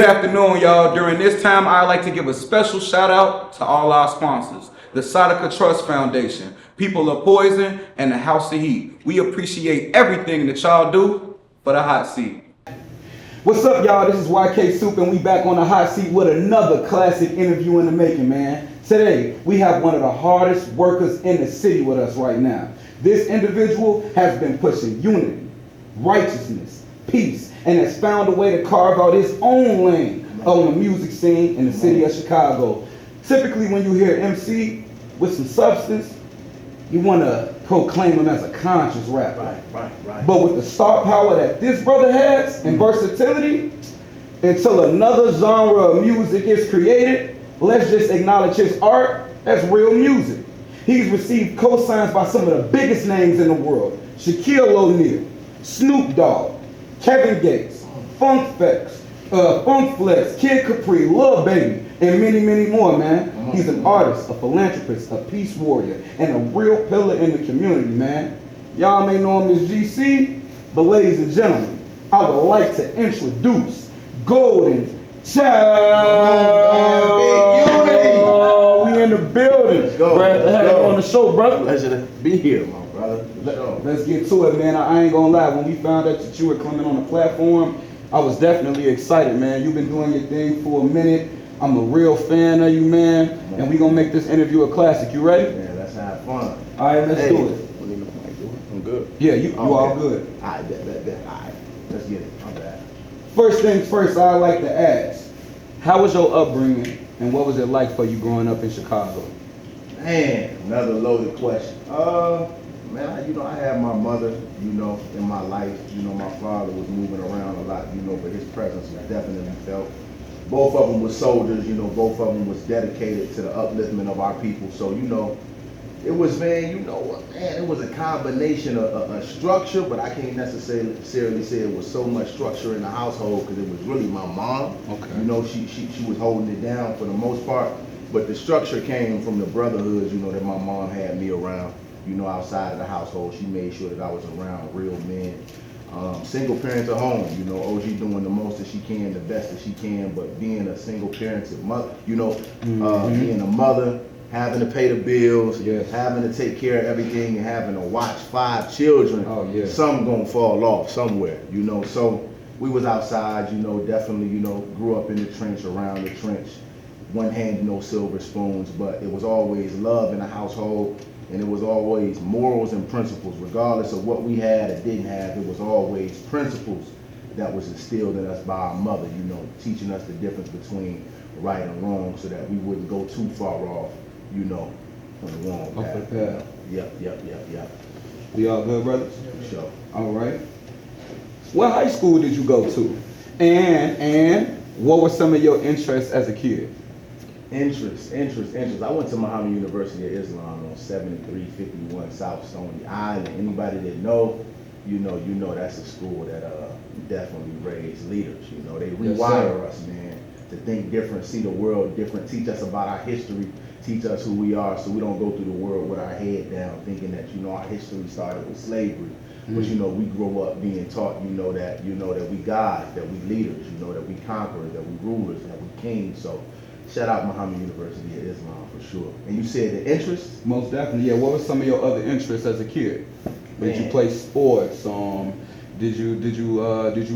afternoon, y'all. During this time, I'd like to give a special shout out to all our sponsors. The Sadaka Trust Foundation, People of Poison, and the House of Heat. We appreciate everything that y'all do for the hot seat. What's up, y'all? This is YK Soup, and we back on the hot seat with another classic interview in the making, man. Today, we have one of the hardest workers in the city with us right now. This individual has been pushing unity, righteousness, peace, and has found a way to carve out his own lane on the music scene in the city of Chicago. Typically, when you hear MC with some substance, you want to proclaim him as a conscious rapper. Right. But with the star power that this brother has and versatility, until another genre of music is created, let's just acknowledge his art as real music. He's received cosigns by some of the biggest names in the world: Shaquille O'Neal, Snoop Dogg, Kevin Gates, Funk Flex, Kid Capri, Lil Baby, and many, many more, man. He's an artist, a philanthropist, a peace warrior, and a real pillar in the community, man. Y'all may know him as GC, but ladies and gentlemen, I would like to introduce Goalden. Chyld. We in the building. Let's go. Glad to have you on the show, brother. Pleasure to be here, my brother. Let's get to it, man. I ain't gonna lie. When we found out that you were coming on the platform, I was definitely excited, man. You've been doing your thing for a minute. I'm a real fan of you, man. And we gonna make this interview a classic. You ready? Yeah, let's have fun. All right, let's do it. I'm good. Yeah, you all good. All right, bet. All right, let's get it. I'm bad. First things first, I'd like to ask, how was your upbringing and what was it like for you growing up in Chicago? Man, another loaded question. Man, I had my mother, in my life. My father was moving around a lot, but his presence was definitely felt. Both of them were soldiers, both of them was dedicated to the upliftment of our people. So, it was, it was a combination of structure, but I can't necessarily say it was so much structure in the household because it was really my mom. Okay. She was holding it down for the most part, but the structure came from the brotherhoods, that my mom had me around, outside of the household. She made sure that I was around real men. Single parents at home, OG doing the most that she can, the best that she can, but being a single parented mother, being a mother, having to pay the bills, having to take care of everything, and having to watch 5 children, some gonna fall off somewhere, So we was outside, definitely, grew up in the trench, around the trench. One hand, no silver spoons, but it was always love in the household. And it was always morals and principles, regardless of what we had or didn't have. It was always principles that was instilled in us by our mother, teaching us the difference between right and wrong so that we wouldn't go too far off, from the wrong path. Yep. We all good, brothers? Sure. All right. What high school did you go to? And what were some of your interests as a kid? Interest. I went to Muhammad University of Islam on 7351 South Stony Island. Anybody that know that's a school that definitely raised leaders. They rewire us, man, to think different, see the world different, teach us about our history, teach us who we are, so we don't go through the world with our head down, thinking that our history started with slavery. But we grow up being taught, that we gods, that we leaders, that we conquerors, that we rulers, that we kings. So shout out Muhammad University of Islam for sure. And you said the interests? Most definitely, yeah. What were some of your other interests as a kid? Did you play sports? Did you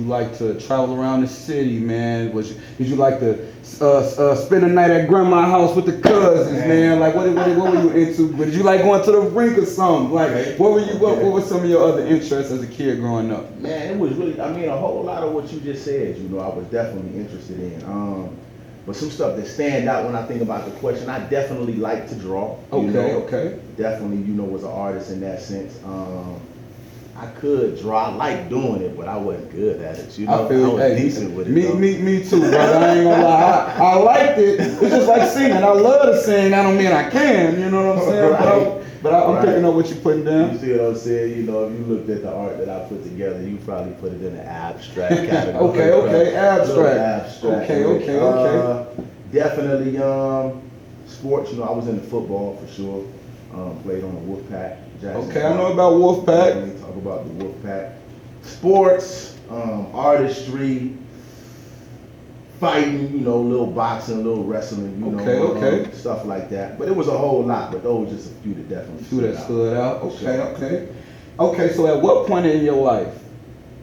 like to travel around the city, man? Did you like to spend a night at grandma's house with the cousins, man? Like what were you into? But did you like going to the rink or something? Like what were some of your other interests as a kid growing up? Man, it was really, a whole lot of what you just said, I was definitely interested in. But some stuff that stand out when I think about the question, I definitely like to draw. Okay. Definitely, was an artist in that sense. I could draw. I like doing it, but I wasn't good at it. I was decent with it. Me too, brother. I ain't gonna lie. I liked it. It's just like singing. I love to sing. I don't mean I can. You know what I'm saying? Right. But I'm picking up what you're putting down. You see what I'm saying? If you looked at the art that I put together, you probably put it in the abstract category. Okay, abstract. Okay. Definitely sports. I was into football for sure. Played on the Wolfpack. Okay, I know about Wolfpack. Talk about the Wolfpack. Sports, artistry, fighting, you know, little boxing, little wrestling, you know, stuff like that. But it was a whole lot, but those were just a few that definitely stood out. Okay, so at what point in your life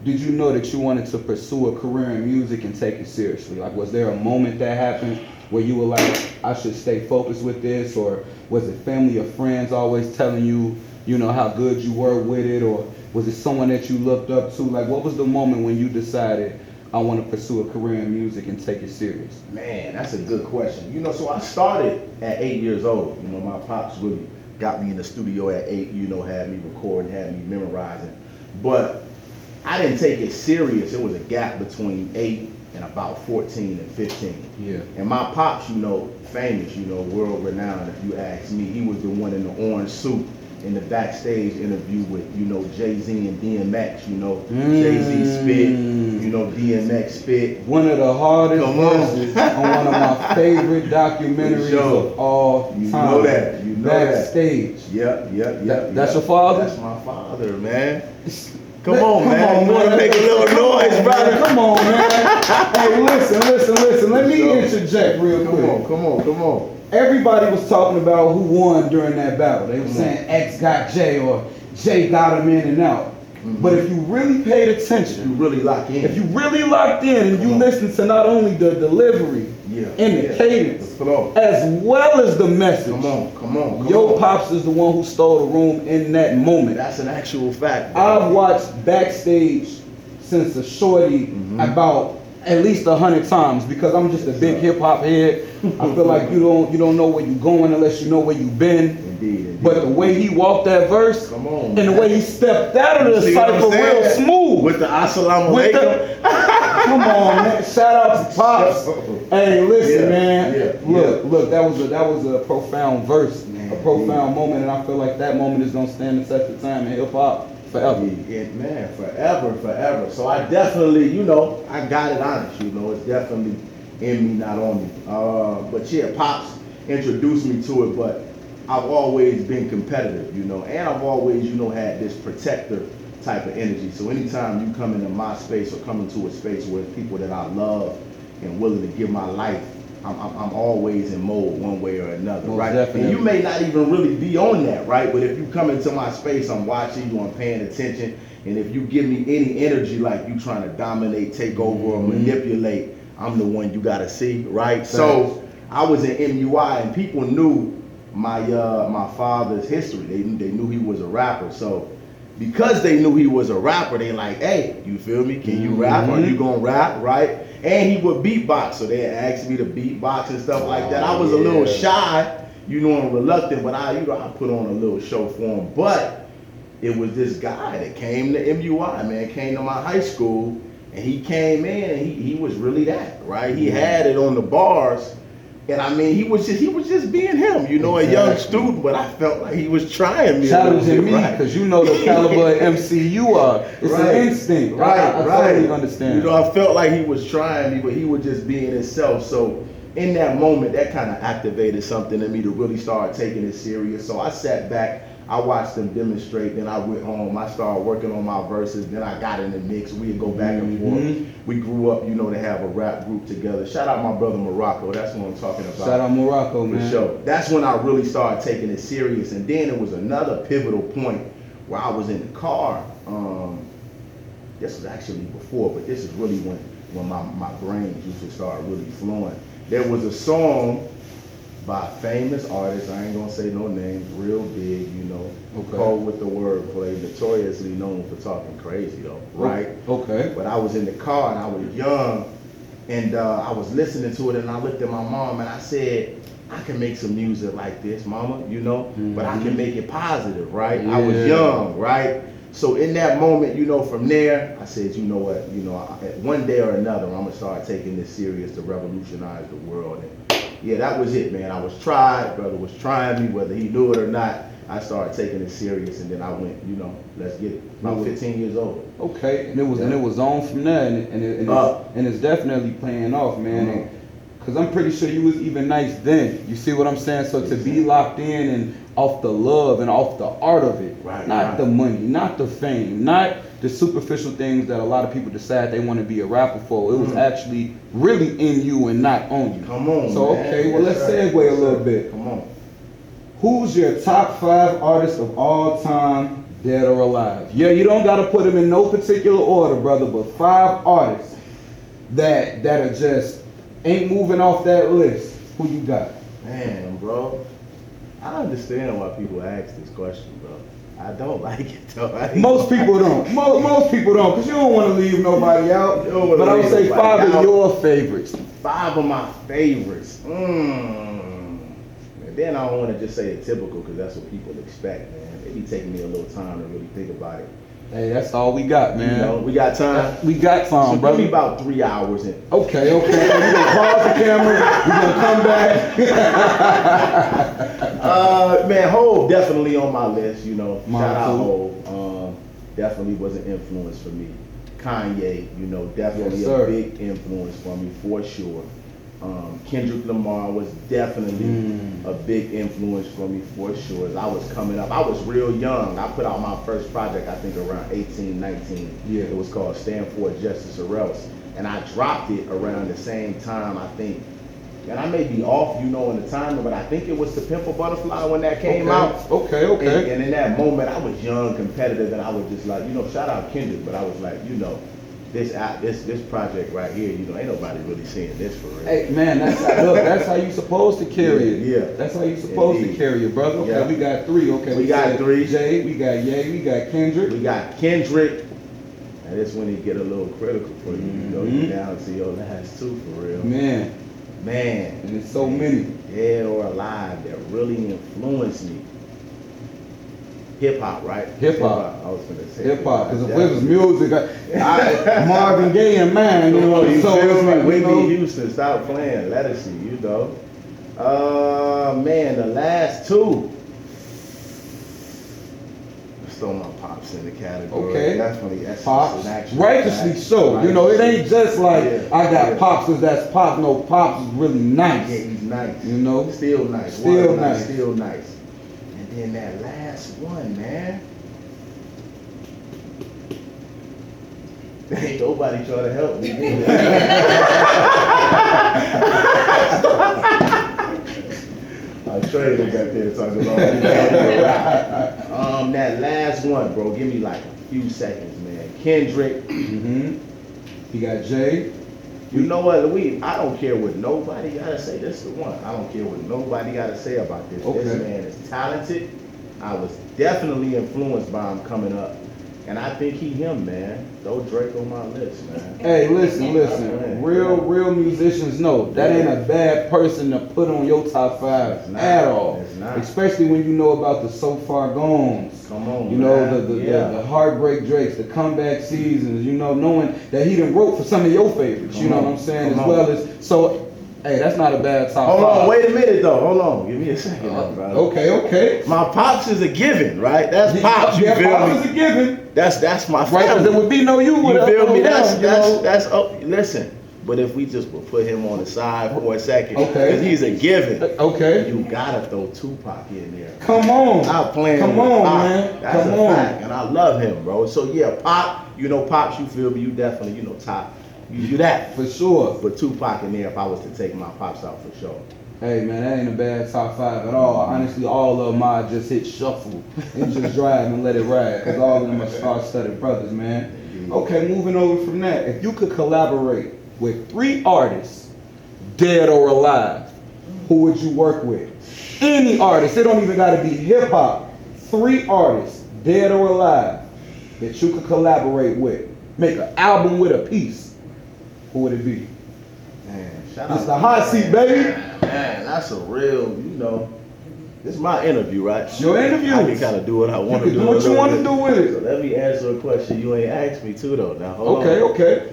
did you know that you wanted to pursue a career in music and take it seriously? Like, was there a moment that happened where you were like, I should stay focused with this? Or was it family or friends always telling you, you know, how good you were with it? Or was it someone that you looked up to? Like, what was the moment when you decided, I want to pursue a career in music and take it serious? Man, that's a good question. You know, so I started at 8 years old. You know, my pops really got me in the studio at 8, you know, had me recording, had me memorizing. But I didn't take it serious. It was a gap between 8 and about 14 and 15. Yeah. And my pops, you know, famous, you know, world renowned, if you ask me. He was the one in the orange suit in the backstage interview with, you know, Jay-Z and DMX, you know. Jay-Z spit, you know, DMX spit. One of the hardest verses on one of my favorite documentaries of all time. You know that. You know Backstage. Yep. That's your father? That's my father, man. Come on, man. You want to make a little noise, brother? Come on, man. Hey, listen. Let me interject real quick. Come on. Everybody was talking about who won during that battle. They were saying X got J or J got him in and out. But if you really paid attention, you really lock in. If you really locked in and you listened to not only the delivery and the cadence, as well as the message. Come on. Your pops is the one who stole the room in that moment. That's an actual fact. Bro. I've watched Backstage since a shorty about at least 100 times because I'm just a big hip hop head. I feel like you don't know where you're going unless you know where you've been. Indeed. But the way he walked that verse, and the way he stepped out of the cypher real smooth. With the assalamu alaikum. Come on, man. Shout out to Pops. Hey, listen, man. Look, that was a profound verse, a profound moment, and I feel like that moment is gonna stand the test of time in hip hop forever. Yeah, man, forever. So I definitely, you know, I got it honest, you know, it's definitely in me, not on me. But yeah, Pops introduced me to it, but I've always been competitive, you know, and I've always, you know, had this protector type of energy. So anytime you come into my space or come into a space where it's people that I love and willing to give my life, I'm always in mode one way or another, right? Definitely. And you may not even really be on that, right? But if you come into my space, I'm watching you, I'm paying attention. And if you give me any energy like you trying to dominate, take over, or manipulate, I'm the one you gotta see, right? Thanks. So I was in MUI and people knew my father's history. They knew he was a rapper. So because they knew he was a rapper, they like, hey, you feel me? Can you rap? Are you gonna rap, right? And he would beatbox, so they asked me to beatbox and stuff like that. I was a little shy, you know, and reluctant, but I put on a little show for him. But it was this guy that came to MUI, man, came to my high school, and he came in and he was really that, right? He had it on the bars. And I mean, he was just being him, you know, a young student, but I felt like he was trying me. Challenging me, because you know the caliber of MC you are. It's an instinct. I totally understand. You know, I felt like he was trying me, but he was just being himself. So in that moment, that kind of activated something in me to really start taking it serious. So I sat back, I watched them demonstrate, then I went home, I started working on my verses, then I got in the mix, we'd go back and forth. We grew up, you know, to have a rap group together. Shout out my brother Morocco, that's what I'm talking about. Shout out Morocco, man. For sure. That's when I really started taking it serious. And then it was another pivotal point where I was in the car. This was actually before, but this is really when my brains used to start really flowing. There was a song by famous artists, I ain't gonna say no names, real big, you know, called with the wordplay, notoriously known for talking crazy though, right? Okay. But I was in the car and I was young, and I was listening to it, and I looked at my mom and I said, I can make some music like this, mama, you know, but I can make it positive, right? I was young, right? So in that moment, you know, from there, I said, you know what, you know, one day or another, I'm gonna start taking this serious to revolutionize the world. And yeah, that was it, man. I was tried, brother was trying me, whether he knew it or not. I started taking it serious, and then I went, you know, let's get it. About 15 years old. Okay, and it was on from there, and it's definitely paying off, man. Because I'm pretty sure you was even nice then. You see what I'm saying? So to be locked in and off the love and off the art of it, not the money, not the fame, not the superficial things that a lot of people decide they want to be a rapper for. It was actually really in you and not on you. Come on, So, man. okay, well, let's That's right. segue a little bit. Come on. Who's your top 5 artists of all time, dead or alive? Yeah, you don't got to put them in no particular order, brother, but 5 artists that are just ain't moving off that list. Who you got? Man, bro, I understand why people ask this question, bro. I don't like it though. Most people don't. Most people don't, because you don't want to leave nobody out. You don't wanna But I would leave say nobody 5 of out. your favorites. 5 of my favorites. And then I don't want to just say it typical because that's what people expect, man. It be taking me a little time to really think about it. Hey, that's all we got, man. You know, we got time. We got time, So brother. give me about 3 hours in. Okay. We're gonna pause the camera. We're gonna come back. Man, Hov definitely on my list. You know, Mine shout out too. Hov. Definitely was an influence for me. Kanye, you know, definitely Yes, a sir. big influence for me for sure. Kendrick Lamar was definitely a big influence for me for sure. As I was coming up, I was real young. I put out my first project, I think around 18, 19. Yeah. It was called Stand For Justice or Else. And I dropped it around the same time, I think. And I may be off, you know, in the timing, but I think it was To Pimp a Butterfly when that came out. Okay. And in that moment, I was young, competitive, and I was just like, you know, shout out Kendrick, but I was like, you know, this project right here, you know, ain't nobody really seeing this for real. Hey man, that's how you supposed to carry it. Yeah. That's how you supposed Indeed. to carry it, brother. Okay, Yeah. we got 3. Okay, We got said 3. Jay, we got Ye, we got Kendrick. We got Kendrick, and this when it get a little critical for you. You know, you down to your last 2 for real. Man, Man. and it's so many. Dead or alive that really influenced me. Hip hop, right? Hip hop. I was gonna say Hip hop, because if it was definitely. music, Marvin Gaye and man, you know, You so feel it's me? like, you Whitney know, Houston, stop playing. Let us see, you know. Man, the last 2. Let's throw my pops in the category. Okay. That's funny. That's Pops, an actual righteously fact. so. You know, it ain't just like Yeah. I got Yeah. Pops because that's Pops. No, Pops is really nice. Yeah, he's nice. You know? Still nice. Still One nice. Still nice. And then that last one, man. Ain't nobody trying to help me. I'm straight back there talking about that last one, bro. Give me like a few seconds, man. Kendrick. You got Jay. You know what, Louis? I don't care what nobody gotta say. This is the one. I don't care what nobody gotta say about this. Okay. This man is talented. I was definitely influenced by him coming up. And I think him, man. Throw Drake on my list, man. Hey, listen. Real musicians know that ain't a bad person to put on your top 5 It's not. at all. It's not. Especially when you know about the So Far Gones. Come on, You know, man. the Heartbreak Drakes, the comeback seasons, you know, knowing that he done wrote for some of your favorites, you know what I'm saying? Come As on. well as, so, hey, that's not a bad top 5. Hold on, wait a minute though. Hold on. Give me a second, brother. Okay. My pops is a given, right? That's pops, you Yeah, feel Pops me? is a given. That's my Right, because family. there would be no you You without feel me? him, you know? That's listen. But if we just would put him on the side for a second, Okay. because he's a given, Okay. you gotta throw Tupac in there. Come on. I'm playing Come with on, Pop. man. That's Come a on. fact, and I love him, bro. So yeah, Pop, you know, Pops, you feel me? You definitely, you know, top. You do that. For sure. But Tupac in there if I was to take my Pops out for sure. Hey man, that ain't a bad top 5 at all. Honestly, all of them I just hit shuffle and just drive and let it ride. Because all of them are star-studded brothers, man. Okay, moving over from that. If you could collaborate with 3 artists, dead or alive, who would you work with? Any artist. It don't even gotta be hip hop. 3 artists, dead or alive, that you could collaborate with. Make an album with a piece. Who would it be? Man, shout It's out the to hot you, seat, man. baby. Man, that's a real, you know, this is my interview, right? It's your interview. I can kind of do what I want to You do. can do what you a want to little do bit. with So it. let me answer a question you ain't asked me too, though. Now, hold on. Okay.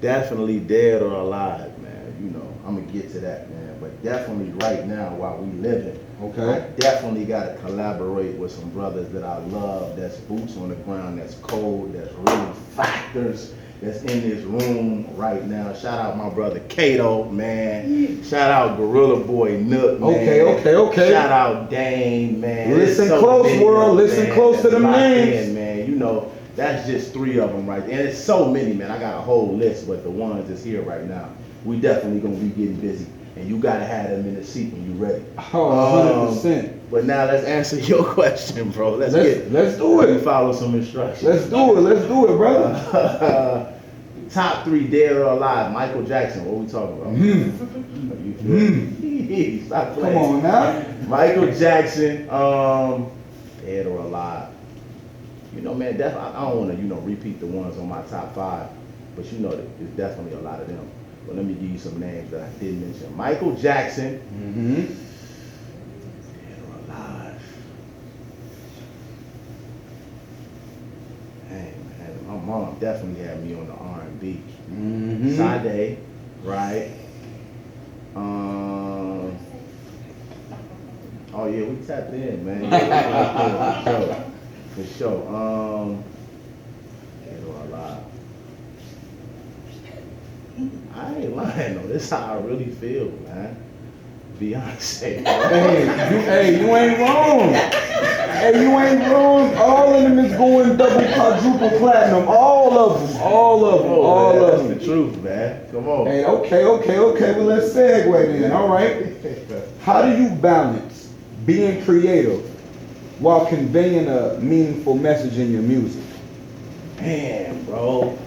Definitely dead or alive, man. You know, I'm going to get to that, man. But definitely right now, while we living, Okay. I definitely got to collaborate with some brothers that I love, that's boots on the ground, that's cold, that's really factors, that's in this room right now. Shout out my brother Kato, man. Shout out Gorilla Boy Nook, man. Okay. Shout out Dane, man. Listen There's so close, many world. of them, Listen man, close to that's them locked names. in, man. You know, That's just 3 of them right there. And it's so many, man. I got a whole list, but the ones that's here right now, we definitely gonna be getting busy. And you gotta have them in the seat when you ready. Oh, 100%. But now let's answer your question, bro. Let's do it. Let me follow some instructions. Let's do it, brother. Top 3 dead or alive. Michael Jackson. What we talking about? You feel me? Stop playing. Come on now. Michael Jackson. Dead or alive. You know, man. I don't want to, repeat the ones on my top 5, but there's definitely a lot of them. But let me give you some names that I didn't mention. Michael Jackson. Dead or alive. Hey, man, my mom definitely had me on the R&B. Sade, right? Oh yeah, we tapped in, man. For sure. Dead or alive. I ain't lying though. This is how I really feel, man. Beyonce. Hey, you ain't wrong. Hey, you ain't wrong. All of them is going double, quadruple platinum. All of them. That's the truth, man. Come on. Hey, okay. Well, let's segue then. All right. How do you balance being creative while conveying a meaningful message in your music? Man, bro.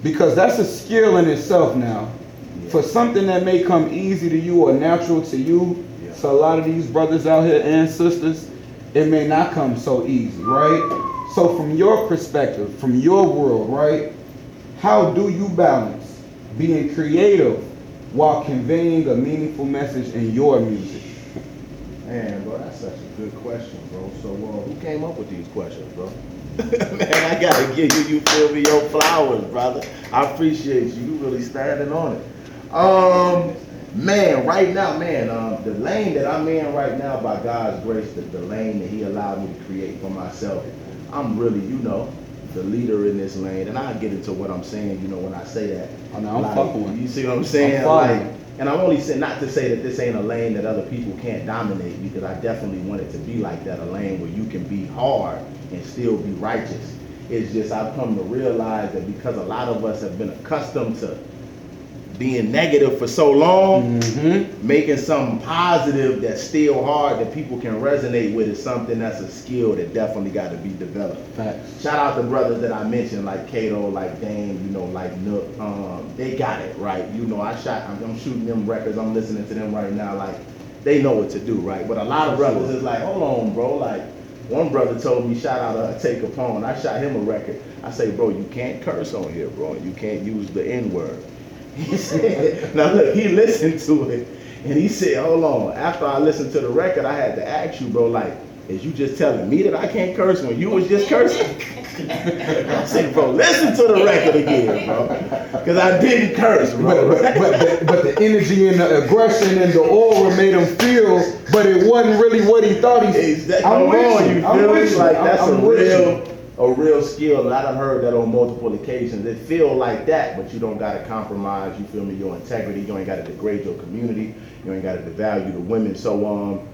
Because that's a skill in itself now. Yeah. For something that may come easy to you or natural to you, so a lot of these brothers out here and sisters, it may not come so easy, right? So from your perspective, from your world, right, how do you balance being creative while conveying a meaningful message in your music? Man, bro, that's such a good question, bro. So who came up with these questions, bro? Man, I gotta give you feel me, your flowers, brother. I appreciate you. You really standing on it. Man, right now, the lane that I'm in right now, by God's grace, the lane that He allowed me to create for myself, I'm really, the leader in this lane. And I'll get into what I'm saying, when I say that. I'm fucking with you. You see what I'm saying? And I'm only saying, not to say that this ain't a lane that other people can't dominate, because I definitely want it to be like that, a lane where you can be hard and still be righteous. It's just I've come to realize that because a lot of us have been accustomed to being negative for so long, making something positive that's still hard that people can resonate with is something that's a skill that definitely got to be developed. Facts. Shout out to brothers that I mentioned, like Kato, like Dame, like Nook. They got it, right? I'm shooting them records, I'm listening to them right now, like they know what to do, right? But a lot of brothers is like, hold on, bro, like one brother told me, shout out to Take Capone, I shot him a record. I say, bro, you can't curse on here, bro. You can't use the N-word. He said, now look, he listened to it and he said, hold on, after I listened to the record, I had to ask you, bro, like, is you just telling me that I can't curse when you was just cursing? I said, bro, listen to the record again, bro, because I didn't curse, bro. But the energy and the aggression and the aura made him feel, but it wasn't really what he thought he said. I'm with you. Like that's a real skill, and I've heard that on multiple occasions. It feel like that, but you don't gotta compromise, you feel me, your integrity, you ain't gotta degrade your community, you ain't gotta devalue the women. So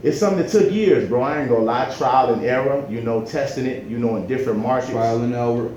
it's something that took years, bro. I ain't gonna lie, trial and error, testing it, in different markets. Trial and error,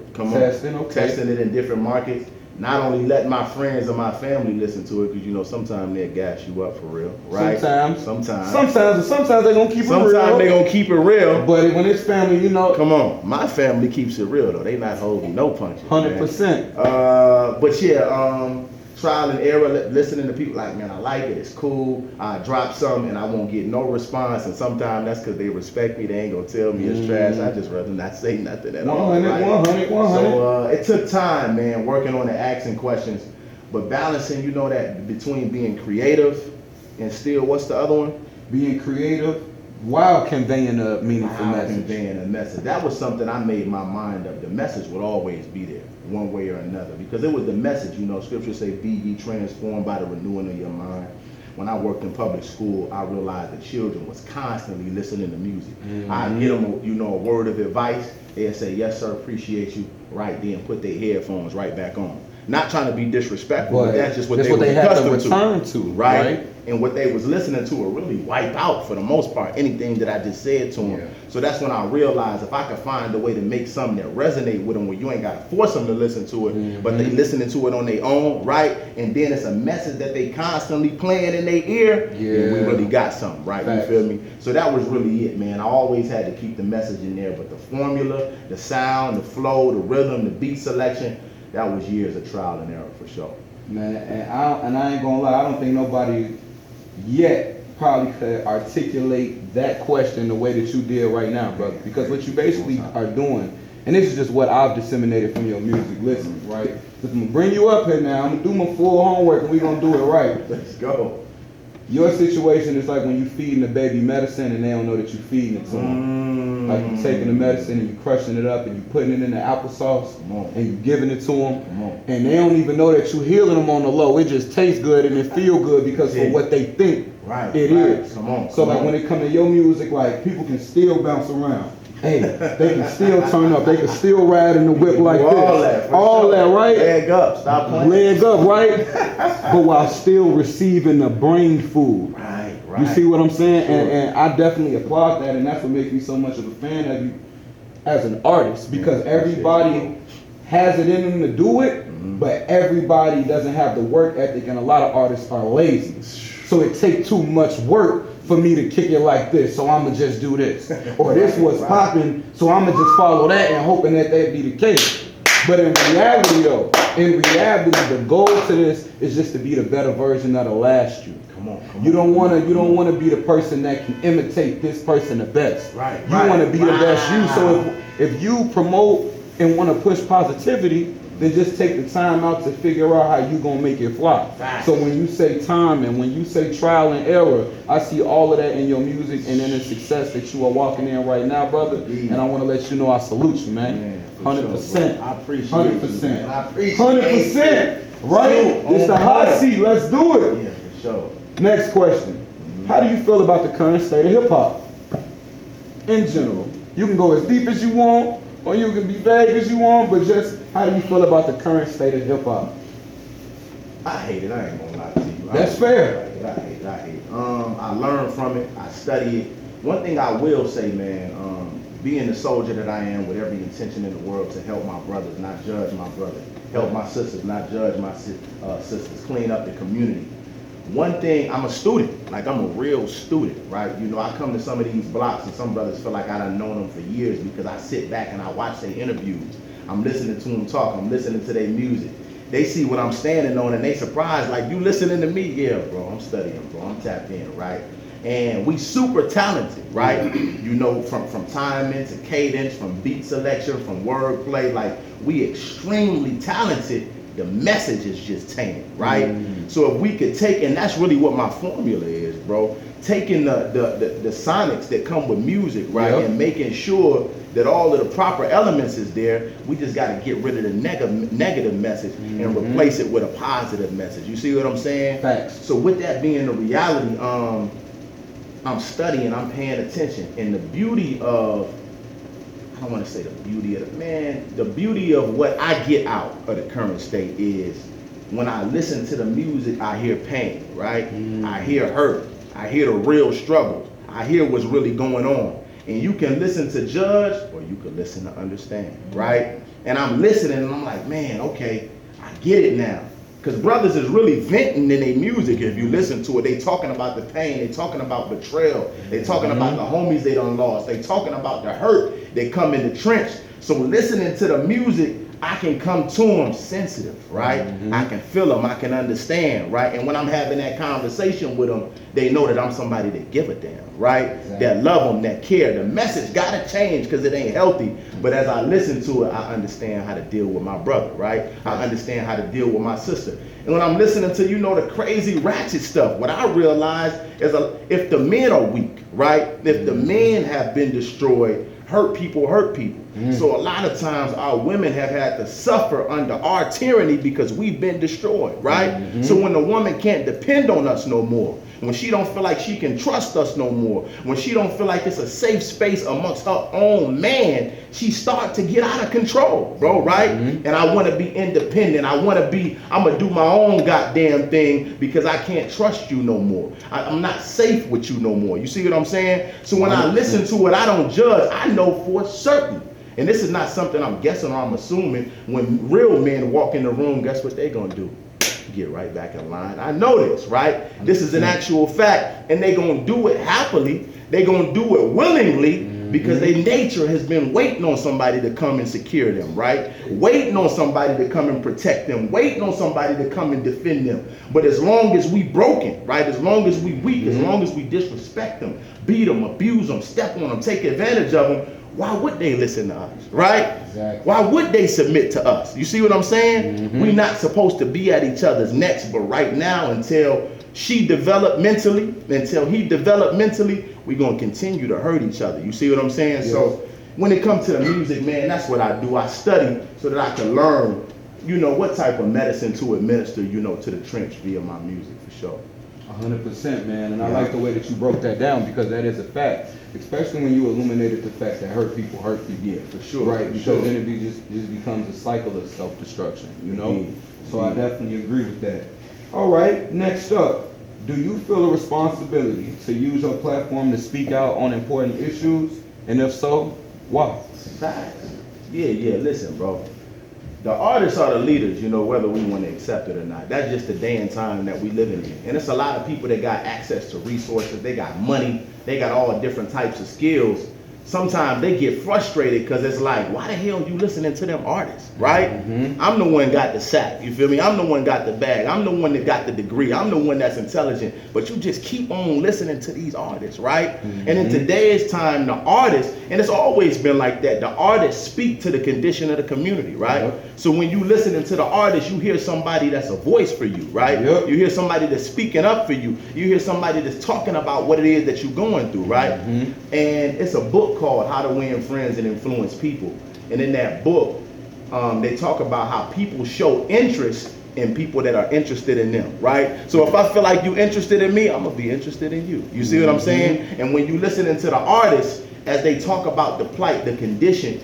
testing it in different markets. Not only letting my friends and my family listen to it, because sometimes they'll gas you up for real, right? Sometimes they're gonna keep it real. Sometimes they're gonna keep it real. But when it's family, Come on, my family keeps it real though. They not holding no punches. 100%. But yeah, trial and error, listening to people like, man, I like it, it's cool. I drop something and I won't get no response, and sometimes that's because they respect me. They ain't gonna tell me it's trash. I just rather not say nothing at all. 100. So it took time, man, working on the asking questions, but balancing, that between being creative and still, what's the other one? Being creative while conveying a meaningful message. Conveying a message. That was something I made my mind up. The message would always be there, one way or another, because it was the message. Scripture say, "Be ye transformed by the renewing of your mind." When I worked in public school, I realized that children was constantly listening to music. I'd get them, a word of advice. They'd say, "Yes, sir, appreciate you." Right then, put their headphones right back on. Not trying to be disrespectful, but that's just what they were have to accustomed return to, right? and what they was listening to would really wipe out, for the most part, anything that I just said to them. Yeah. So that's when I realized if I could find a way to make something that resonate with them, where you ain't got to force them to listen to it, but they listening to it on their own, right? And then it's a message that they constantly playing in their ear, then we really got something, right? Facts. You feel me? So that was really it, man. I always had to keep the message in there, but the formula, the sound, the flow, the rhythm, the beat selection, that was years of trial and error for sure. Man, and I ain't gonna lie, I don't think nobody yet probably could articulate that question the way that you did right now, brother. Because what you basically are doing, and this is just what I've disseminated from your music, listen, right? I'm gonna bring you up here now, I'm gonna do my full homework and we gonna do it right. Let's go. Your situation is like when you feeding the baby medicine and they don't know that you're feeding it to them. Like you taking the medicine and you crushing it up and you putting it in the applesauce and you giving it to them, and they don't even know that you healing them on the low. It just tastes good and it feel good because for what they think it is. Come So like when it come to your music, like people can still bounce around. Hey, they can still turn up. They can still ride in the whip like this. All that, right? Leg up. Stop playing. Leg up, right? But while still receiving the brain food. Right. You see what I'm saying? And I definitely applaud that, and that's what makes me so much of a fan of you as an artist, because everybody has it in them to do it, but everybody doesn't have the work ethic, and a lot of artists are lazy. So it takes too much work for me to kick it like this, so I'ma just do this. Or this was popping, so I'ma just follow that and hoping that be the case. But in reality though, the goal to this is just to be the better version of the last you. You don't wanna be the person that can imitate this person the best. You wanna be the best you. So if you promote and wanna push positivity, then just take the time out to figure out how you gonna make it fly. So when you say time and when you say trial and error, I see all of that in your music and in the success that you are walking in right now, brother. And I wanna let you know I salute you, man. 100%. I appreciate 100%. it. I appreciate 100%. Right? It's the hot seat. Let's do it. Yeah, for sure. Next question. How do you feel about the current state of hip hop? In general. You can go as deep as you want, or you can be vague as you want, but just how do you feel about the current state of hip hop? I hate it. I ain't gonna lie to you. That's fair. I hate it. I learn from it. I study it. One thing I will say, man, being the soldier that I am, with every intention in the world to help my brothers, not judge my brother. Help my sisters, not judge my sisters. Clean up the community. One thing, I'm a student, like I'm a real student, right? You know, I come to some of these blocks and some brothers feel like I done known them for years because I sit back and I watch their interviews. I'm listening to them talk, I'm listening to their music. They see what I'm standing on and they surprised, like, you listening to me? Yeah, bro, I'm studying, bro, I'm tapped in, right? And we super talented, right? You know, from timing to cadence, from beat selection, from wordplay, like we extremely talented. The message is just tainted, right? So if we could take, and that's really what my formula is, bro, taking the sonics that come with music, right, and making sure that all of the proper elements is there. We just got to get rid of the negative message and replace it with a positive message. You see what I'm saying? Facts. So with that being the reality, I'm studying, I'm paying attention, and the beauty of, I don't want to say the beauty of the beauty of what I get out of the current state is when I listen to the music, I hear pain, right? I hear hurt. I hear the real struggle. I hear what's really going on. And you can listen to judge or you can listen to understand, right? And I'm listening and I'm like, man, okay, I get it now. Because brothers is really venting in their music. If you listen to it, they talking about the pain, they talking about betrayal, they talking about the homies they done lost, they talking about the hurt they come in the trench. So listening to the music, I can come to them sensitive, right? I can feel them, I can understand, right? And when I'm having that conversation with them, they know that I'm somebody that give a damn, right? That love them, that care. The message gotta change because it ain't healthy. But as I listen to it, I understand how to deal with my brother, right? I understand how to deal with my sister. And when I'm listening to, you know, the crazy ratchet stuff, what I realize is if the men are weak, right? If the men have been destroyed, hurt people. So a lot of times our women have had to suffer under our tyranny because we've been destroyed, right? So when the woman can't depend on us no more, when she don't feel like she can trust us no more, when she don't feel like it's a safe space amongst her own man, she start to get out of control, bro, right? And I want to be independent. I'm going to do my own goddamn thing because I can't trust you no more. I'm not safe with you no more. You see what I'm saying? So when I listen to it, I don't judge. I know for certain. And this is not something I'm guessing or I'm assuming. When real men walk in the room, guess what they gonna do? Get right back in line. I know this, right? This is an actual fact. And they gonna do it happily. They gonna do it willingly because their nature has been waiting on somebody to come and secure them, right? Waiting on somebody to come and protect them. Waiting on somebody to come and defend them. But as long as we broken, right? As long as we weak, as long as we disrespect them, beat them, abuse them, step on them, take advantage of them, why would they listen to us, right? Exactly. Why would they submit to us? You see what I'm saying? We're not supposed to be at each other's necks, but right now, until she developed mentally, until he developed mentally, we're going to continue to hurt each other. You see what I'm saying? Yes. So when it comes to the music, man, that's what I do. I study so that I can learn, you know, what type of medicine to administer, you know, to the trench via my music, for sure. 100%, man, and I like the way that you broke that down because that is a fact, especially when you illuminated the fact that hurt people, yeah, for sure, right? For Because sure. then it just becomes a cycle of self-destruction, you know. Indeed. So I definitely agree with that. All right, next up, do you feel a responsibility to use your platform to speak out on important issues, and if so, why? Facts. Yeah, listen, bro. The artists are the leaders, you know, whether we want to accept it or not. That's just the day and time that we living in. And it's a lot of people that got access to resources, they got money, they got all different types of skills. Sometimes they get frustrated because it's like, why the hell you listening to them artists, right? I'm the one got the sack, you feel me? I'm the one got the bag. I'm the one that got the degree. I'm the one that's intelligent. But you just keep on listening to these artists, right? And in today's time, the artists, and it's always been like that, the artists speak to the condition of the community, right? So when you listening to the artist, you hear somebody that's a voice for you, right? You hear somebody that's speaking up for you. You hear somebody that's talking about what it is that you're going through, right? And it's a book called How to Win Friends and Influence People. And in that book, they talk about how people show interest in people that are interested in them, right? So if I feel like you're interested in me, I'm gonna be interested in you. You see what I'm saying? And when you listening to the artists, as they talk about the plight, the condition,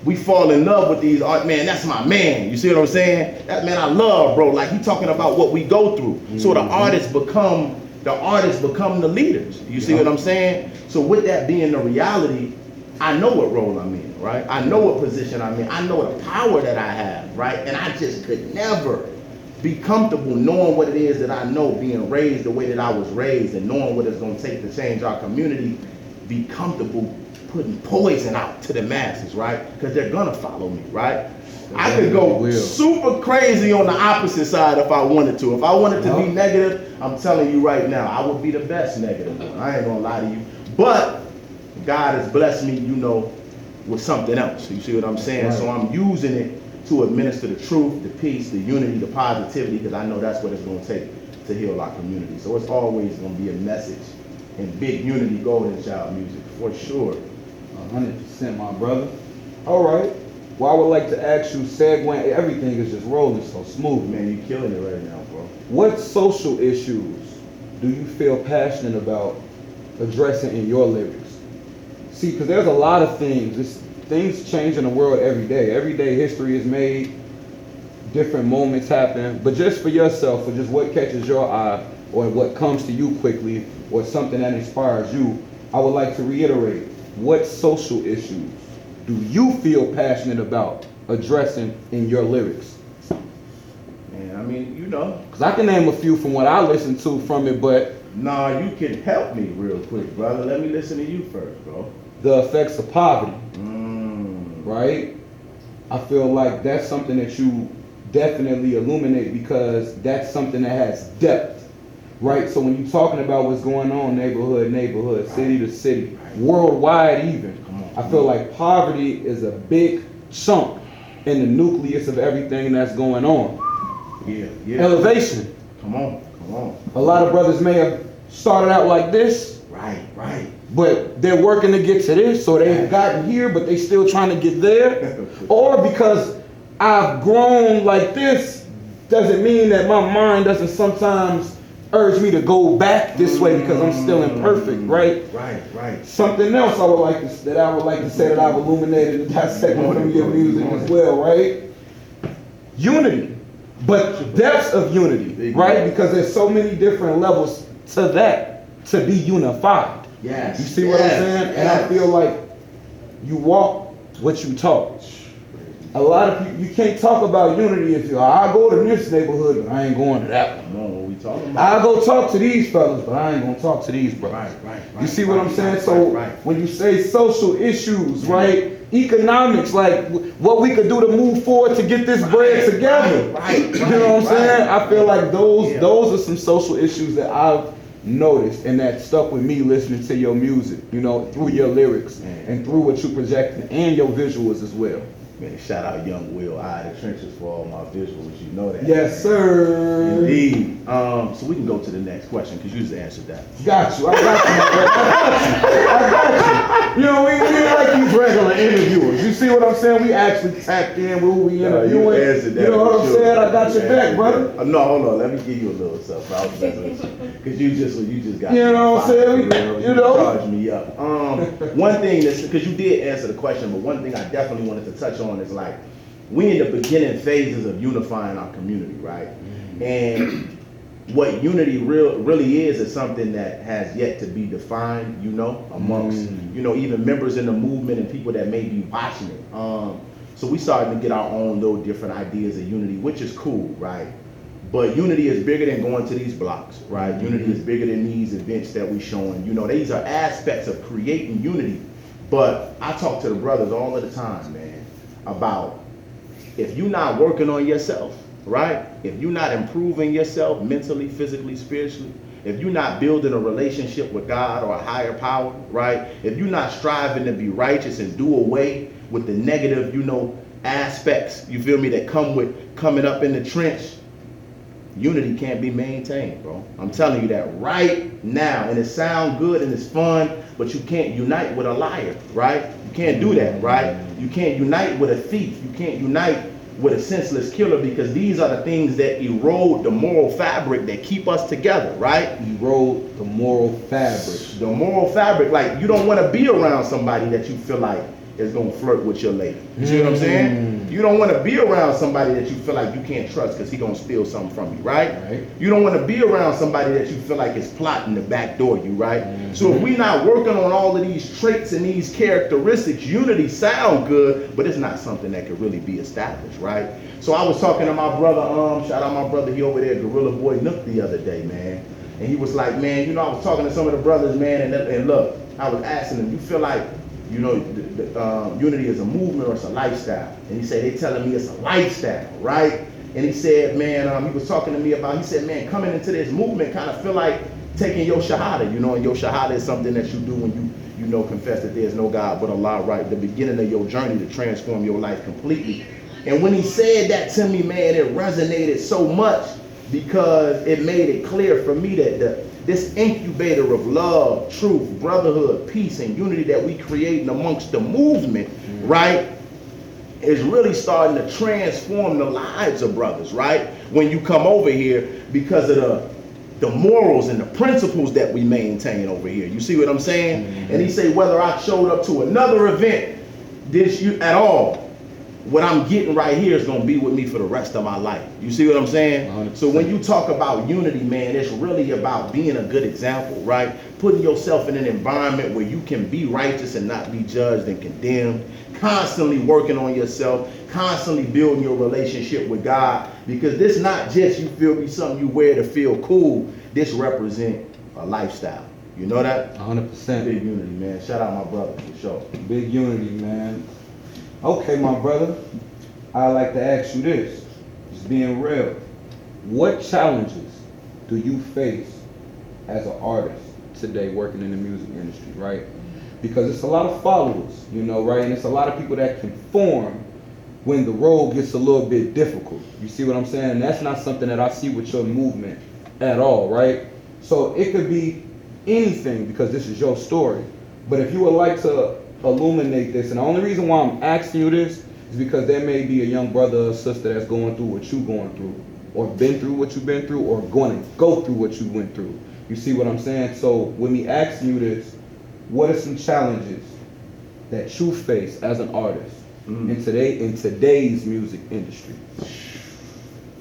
we fall in love with these art, man, that's my man. You see what I'm saying? That man I love, bro. Like he talking about what we go through. So the artists become the leaders. You see what I'm saying? So with that being the reality, I know what role I'm in, right? I know what position I'm in. I know the power that I have, right? And I just could never be comfortable knowing what it is that I know, being raised the way that I was raised and knowing what it's gonna take to change our community, be comfortable putting poison out to the masses, right? Because they're gonna follow me, right? I could go super crazy on the opposite side if I wanted to. If I wanted to be negative, I'm telling you right now, I would be the best negative one. I ain't gonna lie to you. But God has blessed me, you know, with something else. You see what I'm saying? So I'm using it to administer the truth, the peace, the unity, the positivity, because I know that's what it's gonna take to heal our community. So it's always gonna be a message in big unity Goalden Chyld music, for sure. 100%, my brother. All right. Well, I would like to ask you, segue, everything is just rolling so smooth, man. Man, you killing it right now, bro. What social issues do you feel passionate about addressing in your lyrics? See, because there's a lot of things. Things change in the world every day. Every day history is made, different moments happen. But just for yourself, or just what catches your eye, or what comes to you quickly, or something that inspires you, I would like to reiterate, what social issues do you feel passionate about addressing in your lyrics? Man, I mean, you know. Because I can name a few from what I listen to from it, but Nah, you can help me real quick, brother. Let me listen to you first, bro. the effects of poverty, right? I feel like that's something that you definitely illuminate because that's something that has depth, right? So when you're talking about what's going on neighborhood, city to city, worldwide even, I feel like poverty is a big chunk in the nucleus of everything that's going on. Yeah. Elevation. Come on. A lot of brothers may have started out like this, Right. but they're working to get to this, so they've gotten here, but they still trying to get there. Or because I've grown like this, doesn't mean that my mind doesn't sometimes urge me to go back this way because I'm still imperfect, right? Right. Something else I would like to say that I've illuminated and dissected from your music as well, right? Unity, but depths of unity, right? Because there's so many different levels to that to be unified. Yes. You see what I'm saying? And I feel like you walk what you talk. A lot of people, you can't talk about unity if you're, I go to this neighborhood, but I ain't going to that one. No, what we talking about? I go talk to these fellas, but I ain't gonna talk to these brothers. Right. You see what I'm saying? So when you say social issues, right? Economics, like what we could do to move forward to get this bread together. You know what I'm saying? I feel like those are some social issues that I've noticed and that stuck with me listening to your music, you know, through your lyrics and through what you projected and your visuals as well. Man, shout out Young Will, Eye of the Trenches for all my visuals, you know that. Yes, sir. Indeed. So we can go to the next question, because you just answered that. Got you. I got you. You know, we ain't like these regular interviewers. You see what I'm saying? We actually tapped in with who we interviewing. You answered that. You know what I'm saying? I got your back, brother. No, hold on. Let me give you a little stuff. I was messing with you. Because you just got You know what I'm saying? You charged me up. One thing that's, because you did answer the question, but one thing I definitely wanted to touch on is like, we in the beginning phases of unifying our community, right? And what unity really is something that has yet to be defined, you know, amongst, you know, even members in the movement and people that may be watching it. So we starting to get our own little different ideas of unity, which is cool, right? But unity is bigger than going to these blocks, right? Unity is bigger than these events that we showing. You know, these are aspects of creating unity. But I talk to the brothers all of the time, man, about if you're not working on yourself, right? If you're not improving yourself mentally, physically, spiritually, if you're not building a relationship with God or a higher power, right? If you're not striving to be righteous and do away with the negative, you know, aspects, you feel me, that come with coming up in the trench, unity can't be maintained, bro. I'm telling you that right now. And it sounds good and it's fun, but you can't unite with a liar, right? You can't do that, right? You can't unite with a thief. You can't unite with a senseless killer, because these are the things that erode the moral fabric that keep us together, right? Erode the moral fabric. The moral fabric, like you don't want to be around somebody that you feel like is gonna flirt with your lady. You see what I'm saying? You don't want to be around somebody that you feel like you can't trust because he gonna steal something from you, right? You don't want to be around somebody that you feel like is plotting to backdoor you, right? So if we're not working on all of these traits and these characteristics, unity sound good, but it's not something that could really be established, right? So I was talking to my brother, shout out my brother, he over there, Gorilla Boy Nook, the other day, man. And he was like, man, you know, I was talking to some of the brothers, man, and look, I was asking them, you feel like, you know, unity is a movement or it's a lifestyle? And he said, they telling me it's a lifestyle, right? And he said, man, he was talking to me about, he said, man, coming into this movement kind of feel like taking your shahada, you know, and your shahada is something that you do when you know, confess that there's no God but Allah, right? The beginning of your journey to transform your life completely. And when he said that to me, man, it resonated so much because it made it clear for me that this incubator of love, truth, brotherhood, peace, and unity that we creating amongst the movement, right, is really starting to transform the lives of brothers, right? When you come over here, because of the morals and the principles that we maintain over here. You see what I'm saying? And he say, whether I showed up to another event at all, what I'm getting right here is going to be with me for the rest of my life. You see what I'm saying? 100%. So when you talk about unity, man, it's really about being a good example, right? Putting yourself in an environment where you can be righteous and not be judged and condemned. Constantly working on yourself, constantly building your relationship with God, because this not just, you feel me, something you wear to feel cool. This represent a lifestyle. You know that? 100%. Big unity, man. Shout out my brother for sure. Big unity, man. Okay, my brother, I'd like to ask you this, just being real. What challenges do you face as an artist today working in the music industry, right? Because it's a lot of followers, you know, right? And it's a lot of people that can form when the road gets a little bit difficult. You see what I'm saying? And that's not something that I see with your movement at all, right? So it could be anything because this is your story. But if you would like to illuminate this, and the only reason why I'm asking you this is because there may be a young brother or sister that's going through what you're going through, or been through what you've been through, or going to go through what you went through. You see what I'm saying? So when me asking you this, what are some challenges that you face as an artist in today's music industry?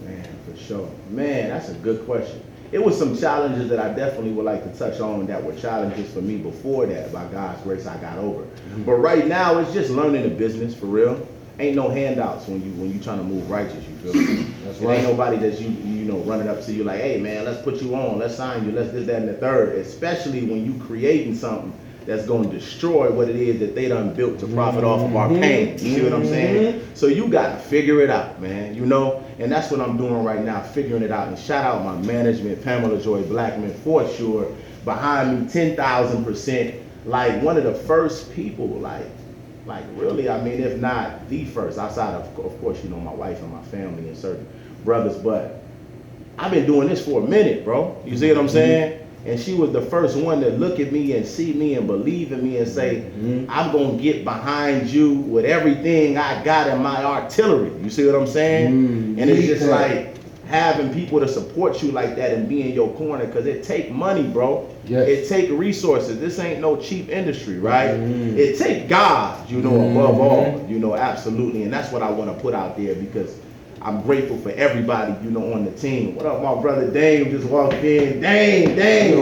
Man, for sure. Man, that's a good question. It was some challenges that I definitely would like to touch on that were challenges for me before that. By God's grace, I got over. But right now, it's just learning the business for real. Ain't no handouts when you trying to move righteous. You feel me? That's right. Ain't nobody that's you know running up to you like, hey man, let's put you on, let's sign you, let's this, that, and the third. Especially when you creating something that's going to destroy what it is that they done built to profit off of our pain. You see what I'm saying? So you got to figure it out, man. You know, and that's what I'm doing right now, figuring it out. And shout out my management, Pamela Joy Blackman, for sure, behind me 10,000%. Like one of the first people, like really, I mean, if not the first, outside of course, you know, my wife and my family and certain brothers, but I've been doing this for a minute, bro. You see what I'm saying? And she was the first one to look at me and see me and believe in me and say, I'm gonna get behind you with everything I got in my artillery. You see what I'm saying? And it's just like having people to support you like that and be in your corner, because it take money, bro. Yes. It take resources. This ain't no cheap industry, right? It take God, you know, above all, you know, absolutely. And that's what I want to put out there, because I'm grateful for everybody, you know, on the team. What up, my brother Dame just walked in. Dame.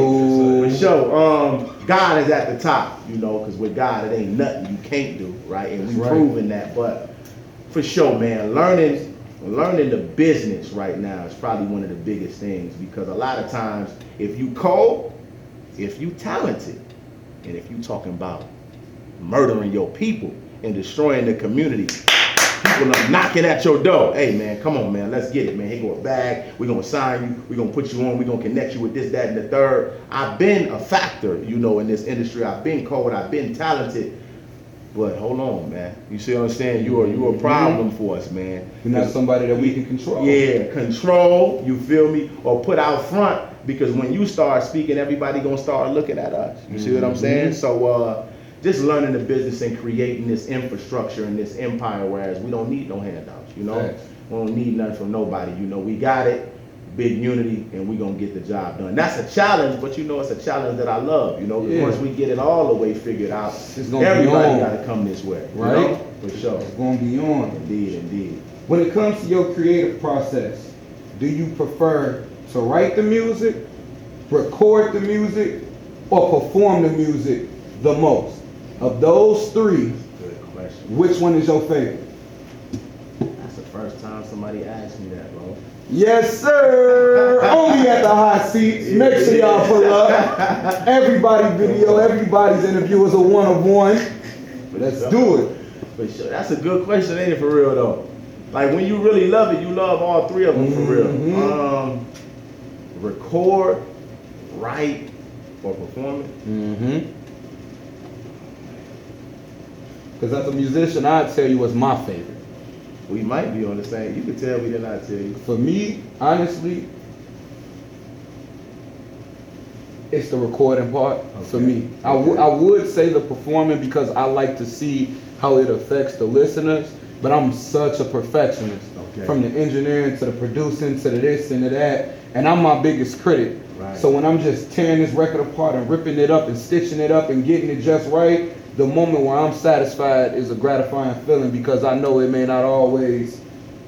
For sure. God is at the top, you know, because with God, it ain't nothing you can't do, right? And we've proven that. But for sure, man, learning the business right now is probably one of the biggest things, because a lot of times, if you cold, if you talented, and if you talking about murdering your people and destroying the community, people are knocking at your door. Hey man, come on man, let's get it, man. Here go a bag, we're gonna sign you, we're gonna put you on, we're gonna connect you with this, that, and the third. I've been a factor, you know, in this industry. I've been cold, I've been talented. But hold on, man. You see what I'm saying? You're a problem for us, man. You're not somebody that we can control. Yeah, control, you feel me? Or put out front, because when you start speaking, everybody gonna start looking at us. You see what I'm saying? So just learning the business and creating this infrastructure and this empire, whereas we don't need no handouts, you know? Right. We don't need nothing from nobody, you know? We got it, big unity, and we gonna get the job done. That's a challenge, but you know it's a challenge that I love, you know? Once we get it all the way figured out, everybody gotta come this way, right? You know? For sure. It's gonna be on. Indeed. When it comes to your creative process, do you prefer to write the music, record the music, or perform the music the most? Of those three, good question. Which one is your favorite? That's the first time somebody asked me that, bro. Yes, sir. Only at the hot seats. Make sure y'all pull up. Everybody video, everybody's interview is a one of one. Let's do it. For sure. That's a good question, ain't it, for real though? Like when you really love it, you love all three of them for real. Record, write, or perform it. Because as a musician, I'd tell you what's my favorite. We might be on the same. You can tell me, then I tell you. For me, honestly, it's the recording part. For me, I would say the performing, because I like to see how it affects the listeners. But I'm such a perfectionist, from the engineering to the producing to the this and to that, and I'm my biggest critic. Right. So when I'm just tearing this record apart and ripping it up and stitching it up and getting it just right, the moment where I'm satisfied is a gratifying feeling, because I know it may not always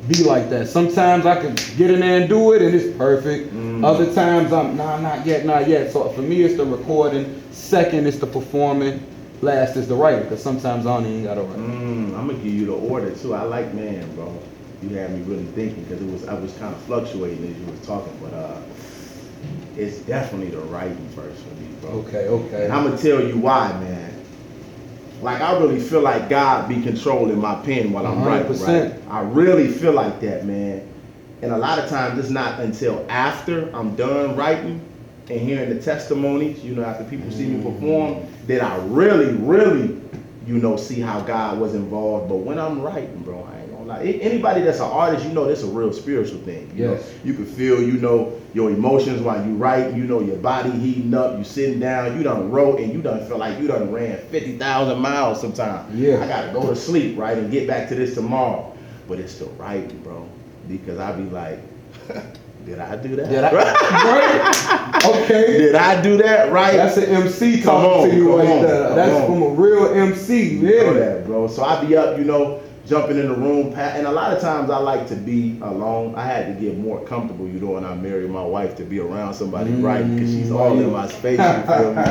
be like that. Sometimes I can get in there and do it and it's perfect. Other times I'm, not yet. So for me, it's the recording. Second is the performing. Last is the writing, because sometimes I don't even gotta write. I'm gonna give you the order too. I like, man, bro. You had me really thinking, because I was kind of fluctuating as you was talking, but it's definitely the writing first for me, bro. Okay. And I'm gonna tell you why, man. Like, I really feel like God be controlling my pen while I'm writing, right? I really feel like that, man. And a lot of times it's not until after I'm done writing and hearing the testimonies, you know, after people see me perform, that I really, you know, see how God was involved. But when I'm writing, bro, I ain't gonna lie. Anybody that's an artist, you know, that's a real spiritual thing. You know, you can feel, you know, your emotions while you write, you know, your body heating up, you sitting down, you done wrote, and you done feel like you done ran 50,000 miles sometimes. I gotta go to sleep, right, and get back to this tomorrow. But it's the writing, bro, because I be like, Did I do that? Did I? Right? Okay. Did I do that right? That's an MC Come talking on, to you come right on, there. come That's on. from a real MC. You know Yeah. that, bro. So I be up, jumping in the room, and a lot of times I like to be alone. I had to get more comfortable, when I married my wife, to be around somebody writing, because she's all in my space. You feel me?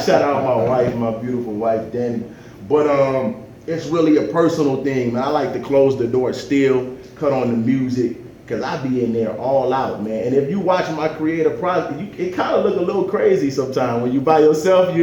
Shout out my wife, my beautiful wife, Danny. But it's really a personal thing, man. I like to close the door still, cut on the music, because I be in there all out, man. And if you watch my creative project, it kind of look a little crazy sometimes when you by yourself,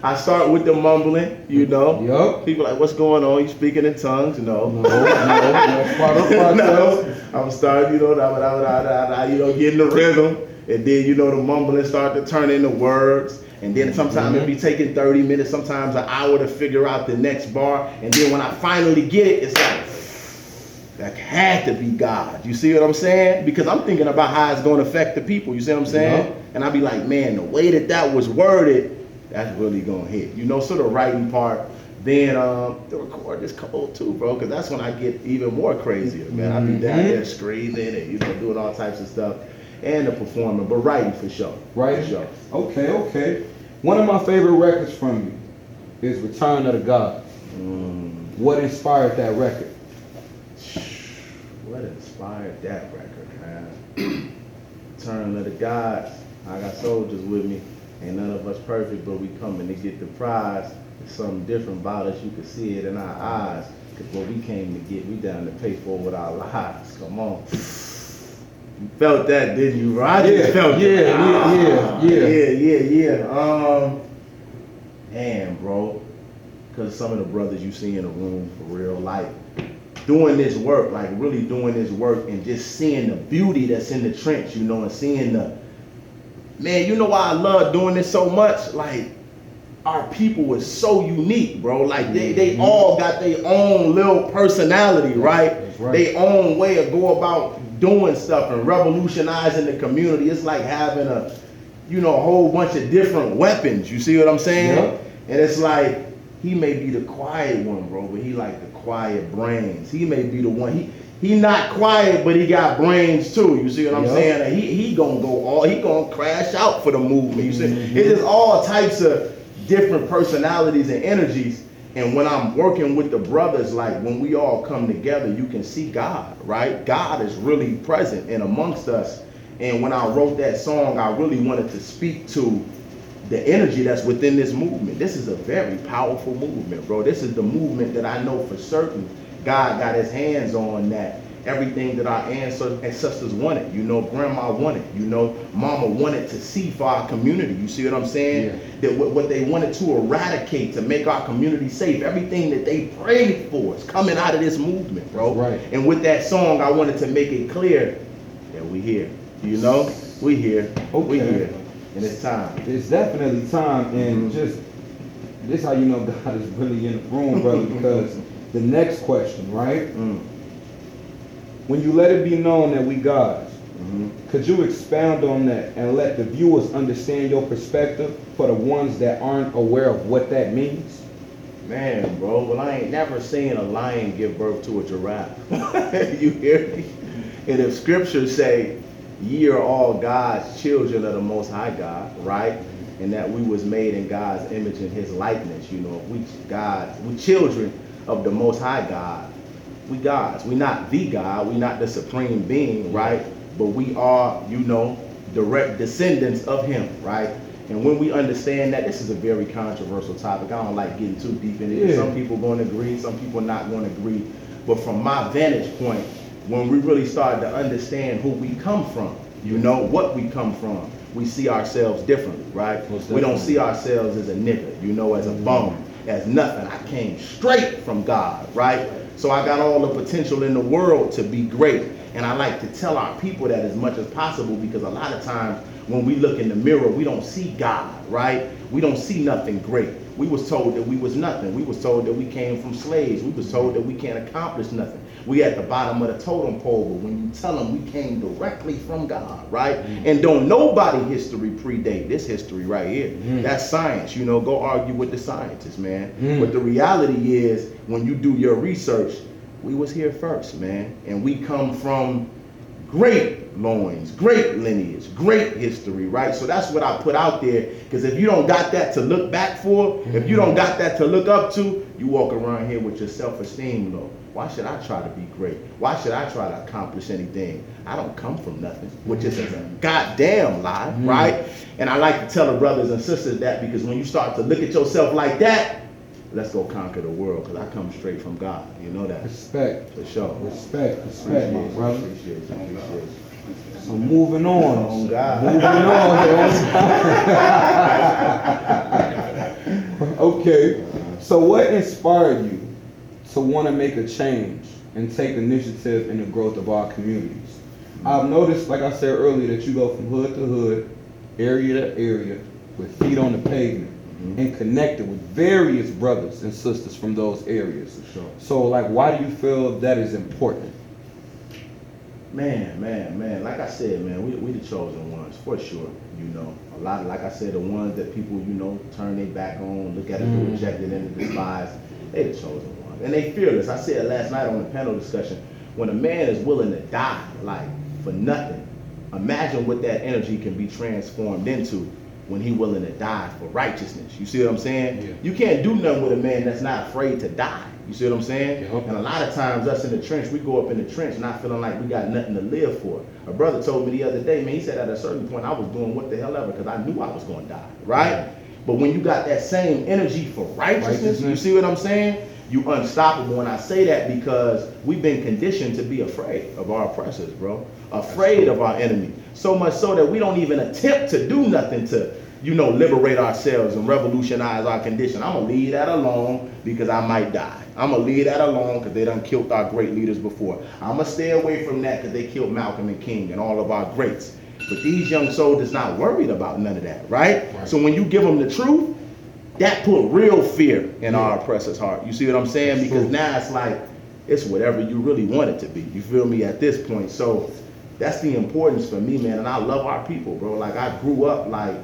I start with the mumbling, Yup. People like, what's going on? You speaking in tongues? No. That's part of the process. No. I'm starting, getting the rhythm. And then, the mumbling start to turn into words. And then sometimes it be taking 30 minutes, sometimes an hour to figure out the next bar. And then when I finally get it, it's like, that had to be God. You see what I'm saying? Because I'm thinking about how it's going to affect the people. You see what I'm saying? Yeah. And I be like, man, the way that was worded, that's really going to hit. So the writing part. Then the record is cold too, bro, because that's when I get even more crazier, man. I be down there screaming and doing all types of stuff, and the performing, but writing for sure. Writing. For sure. Okay. One of my favorite records from you is Return of the God. What inspired that record? What inspired that record, man? Return of the Gods. I got soldiers with me. Ain't none of us perfect, but we coming to get the prize. There's something different about us. You can see it in our eyes. Because what we came to get, we down to pay for with our lives. Come on. You felt that, didn't you? I just felt it. Yeah. Man, bro. Because some of the brothers you see in the room for real life, doing this work, like really doing this work and just seeing the beauty that's in the trench, and seeing man, why I love doing this so much? Like, our people was so unique, bro. Like, they all got their own little personality, right? That's right. Their own way of go about doing stuff and revolutionizing the community. It's like having a whole bunch of different weapons. You see what I'm saying? Yep. And it's like, he may be the quiet one, bro, but he like the quiet brains. He may be the one. He not quiet, but he got brains too. You see what I'm saying? And he gonna crash out for the movement. You see, it's just all types of different personalities and energies. And when I'm working with the brothers, like when we all come together, you can see God, right? God is really present and amongst us. And when I wrote that song, I really wanted to speak to the energy that's within this movement. This is a very powerful movement, bro. This is the movement that I know for certain God got his hands on, that everything that our ancestors wanted, grandma wanted, mama wanted to see for our community. You see what I'm saying? Yeah. That what they wanted to eradicate to make our community safe, everything that they prayed for is coming out of this movement, bro. Right. And with that song, I wanted to make it clear that we here. We here. Okay. We here. And it's time. It's definitely time, and just this how you know God is really in the room, brother, because the next question, right? When you let it be known that we gods, could you expound on that and let the viewers understand your perspective for the ones that aren't aware of what that means? Man, bro, well, I ain't never seen a lion give birth to a giraffe. You hear me? And if scriptures say, ye are all God's children of the Most High God, right? And that we was made in God's image and his likeness, we children of the Most High God. We gods. We not the God. We not the supreme being, right? But we are, direct descendants of him, right? And when we understand that, this is a very controversial topic. I don't like getting too deep in it. Yeah. Some people going to agree, some people not going to agree. But from my vantage point, when we really start to understand who we come from, what we come from, we see ourselves differently, right? We don't see ourselves as a nigga, as a bum, as nothing. I came straight from God, right? So I got all the potential in the world to be great. And I like to tell our people that as much as possible, because a lot of times when we look in the mirror, we don't see God, right? We don't see nothing great. We was told that we was nothing. We was told that we came from slaves. We was told that we can't accomplish nothing. We at the bottom of the totem pole, but when you tell them we came directly from God, right? And don't nobody history predate this history right here. That's science, go argue with the scientists, man. But the reality is, when you do your research, we was here first, man. And we come from great loins, great lineage, great history, right? So that's what I put out there, because if you don't got that to look back for, if you don't got that to look up to, you walk around here with your self-esteem low. Why should I try to be great? Why should I try to accomplish anything? I don't come from nothing, which is a goddamn lie, right? And I like to tell the brothers and sisters that, because when you start to look at yourself like that, let's go conquer the world, because I come straight from God. You know that. Respect. For sure. Respect, my Appreciate brother. you. Appreciate you. So moving on. Oh, God. Moving on. Okay. So what inspired you to want to make a change and take initiative in the growth of our communities? I've noticed, like I said earlier, that you go from hood to hood, area to area, with feet on the pavement, and connected with various brothers and sisters from those areas. For sure. So, like, why do you feel that is important? Man. Like I said, man, we the chosen ones, for sure. You know, a lot, like I said, the ones that people, you know, turn their back on, look at it, rejected and despise, they the chosen ones. And they fearless. I said last night on the panel discussion, when a man is willing to die, like, for nothing, imagine what that energy can be transformed into when he willing to die for righteousness. You see what I'm saying? Yeah. You can't do nothing with a man that's not afraid to die. You see what I'm saying? Yeah. And a lot of times us in the trench, we go up in the trench not feeling like we got nothing to live for. A brother told me the other day, man, he said at a certain point I was doing what the hell ever, because I knew I was going to die, right? Yeah. But when you got that same energy for righteousness, you see what I'm saying? You unstoppable. And I say that because we've been conditioned to be afraid of our oppressors, bro. Afraid of our enemy. So much so that we don't even attempt to do nothing to, you know, liberate ourselves and revolutionize our condition. I'm going to leave that alone because I might die. I'm going to leave that alone because they done killed our great leaders before. I'm going to stay away from that because they killed Malcolm and King and all of our greats. But these young soldiers not worried about none of that, right? So when you give them the truth, that put real fear in our oppressor's heart. You see what I'm saying? That's because true. now it's like, it's whatever you really want it to be. You feel me at this point? So that's the importance for me, man. And I love our people, bro. Like, I grew up like,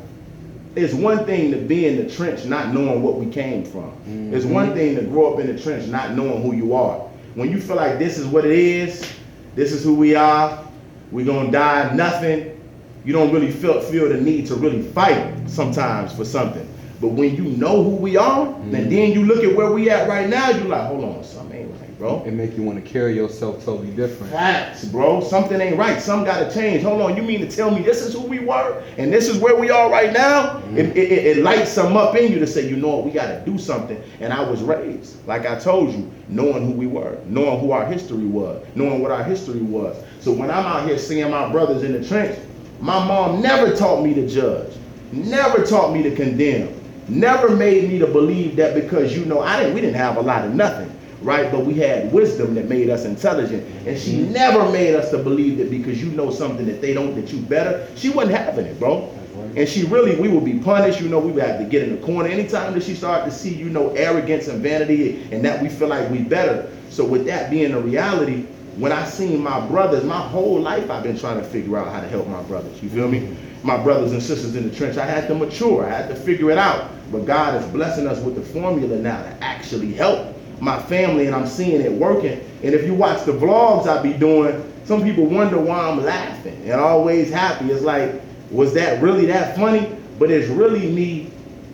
it's one thing to be in the trench not knowing what we came from. It's one thing to grow up in the trench not knowing who you are. When you feel like this is what it is, this is who we are, we're gonna die, nothing, you don't really feel the need to really fight sometimes for something. But when you know who we are, and then you look at where we at right now, you're like, hold on, something ain't right, bro. It make you want to carry yourself totally different. Facts, bro. Something ain't right. Something gotta change. Hold on, you mean to tell me this is who we were and this is where we are right now? It lights something up in you to say, you know what, we gotta do something. And I was raised, like I told you, knowing who we were, knowing who our history was, knowing what our history was. So when I'm out here seeing my brothers in the trench, my mom never taught me to judge, never taught me to condemn, never made me to believe that because, you know, we didn't have a lot of nothing, right? But we had wisdom that made us intelligent. And she never made us to believe that because you know something that they don't, that you better. She wasn't having it, bro. And she really, we would be punished, you know, we would have to get in the corner. Anytime that she started to see, you know, arrogance and vanity and that we feel like we better. So with that being a reality, when I seen my brothers, my whole life I've been trying to figure out how to help my brothers, you feel me? My brothers and sisters in the trench, I had to mature, I had to figure it out. But God is blessing us with the formula now to actually help my family, and I'm seeing it working. And if you watch the vlogs I be doing, some people wonder why I'm laughing and always happy. It's like, was that really that funny? But it's really me,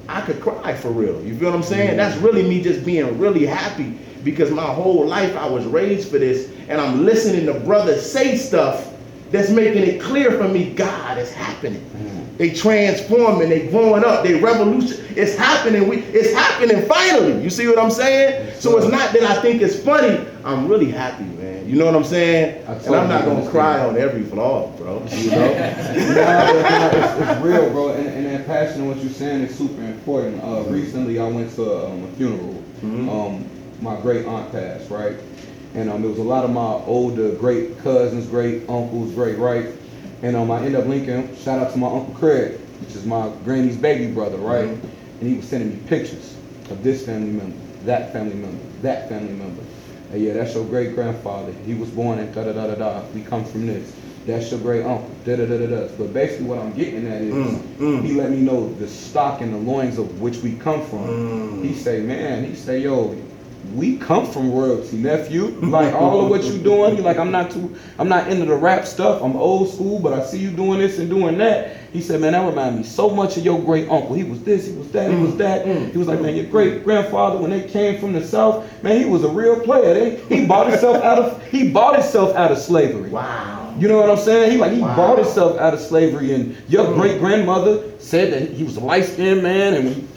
I could cry for real. You feel what I'm saying? That's really me just being really happy because my whole life I was raised for this, and I'm listening to brothers say stuff that's making it clear for me, God, it's happening. They transforming, they growing up, they revolution. It's happening. It's happening finally. You see what I'm saying? So it's not that I think it's funny. I'm really happy, man. You know what I'm saying? And I'm not gonna cry on every vlog, bro. You know? It's real, bro. And that passion of what you're saying is super important. Recently, I went to a funeral. My great aunt passed, right? And there was a lot of my older great cousins, great uncles, great, right? And I ended up linking, shout out to my Uncle Craig, which is my granny's baby brother, right? And he was sending me pictures of this family member, that family member, that family member. And yeah, that's your great grandfather. He was born in da-da-da-da-da. We come from this. That's your great uncle, da-da-da-da-da. But basically what I'm getting at is, he let me know the stock and the loins of which we come from. He say, yo, we come from royalty, nephew. Like all of what you doing, you like, I'm not into the rap stuff. I'm old school, but I see you doing this and doing that. He said, man, that remind me so much of your great uncle. He was this, he was that, he was that. He was like, man, your great grandfather, when they came from the South, man, he was a real player. He bought himself out of slavery. Wow. You know what I'm saying? He bought himself out of slavery, and your great grandmother said that he was a light-skinned man, and when he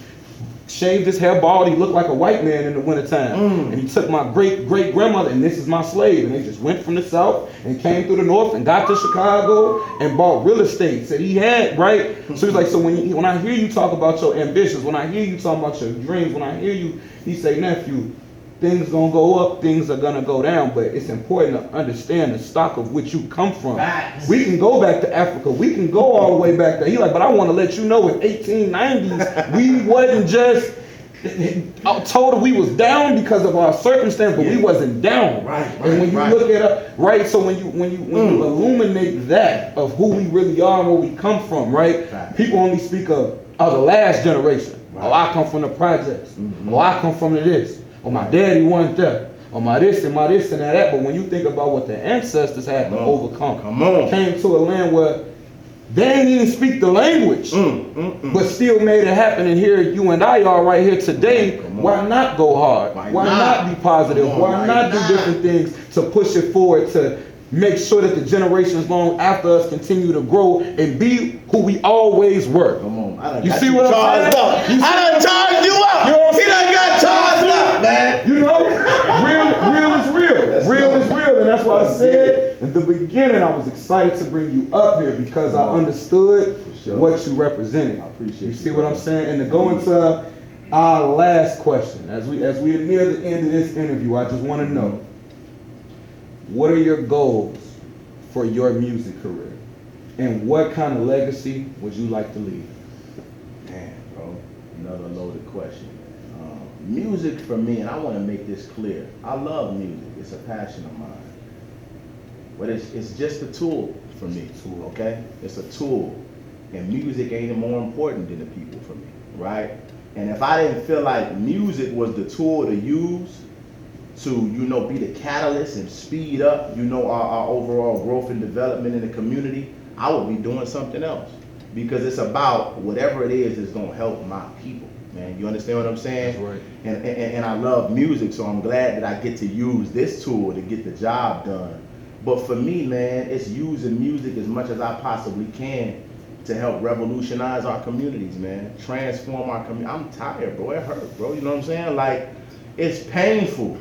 shaved his hair bald, he looked like a white man in the wintertime. And he took my great grandmother, and this is my slave, and they just went from the South and came through the North and got to Chicago and bought real estate that he had, right? So he's like, so when I hear you talk about your ambitions, when I hear you talk about your dreams, when I hear you, he say, nephew, things gonna go up, things are gonna go down, but it's important to understand the stock of which you come from. Facts. We can go back to Africa, we can go all the way back there. He like, but I want to let you know in 1890s, we wasn't just told we was down because of our circumstance, but we wasn't down. Right, and when you look at it, right, so when you illuminate that of who we really are and where we come from, right? Facts. People only speak of the last generation. Right. Oh, I come from the projects. Oh, I come from this. Oh, my daddy wasn't there. Oh, my this and that. But when you think about what the ancestors had to overcome, came to a land where they didn't even speak the language, but still made it happen. And here you and I are right here today. Why not go hard? Why not be positive? Why not do different things to push it forward, to make sure that the generations long after us continue to grow and be who we always were? Come on. You see what I'm saying? I done charged you up. You know what I'm He done got charged up, man. You know, real is real. Real is real. And that's why I said in the beginning, I was excited to bring you up here because I understood what you represented. I appreciate you. See what I'm saying? And to go into our last question, as we near the end of this interview, I just want to know, what are your goals for your music career? And what kind of legacy would you like to leave? Man, bro, another loaded question. Music for me, and I want to make this clear, I love music. It's a passion of mine. But it's just a tool for me, okay? It's a tool. And music ain't more important than the people for me, right? And if I didn't feel like music was the tool to use to, be the catalyst and speed up, our overall growth and development in the community, I would be doing something else. Because it's about whatever it is that's gonna help my people, man. You understand what I'm saying? That's right. And I love music, so I'm glad that I get to use this tool to get the job done. But for me, man, it's using music as much as I possibly can to help revolutionize our communities, man. Transform our community. I'm tired, bro. It hurt, bro. You know what I'm saying? Like, it's painful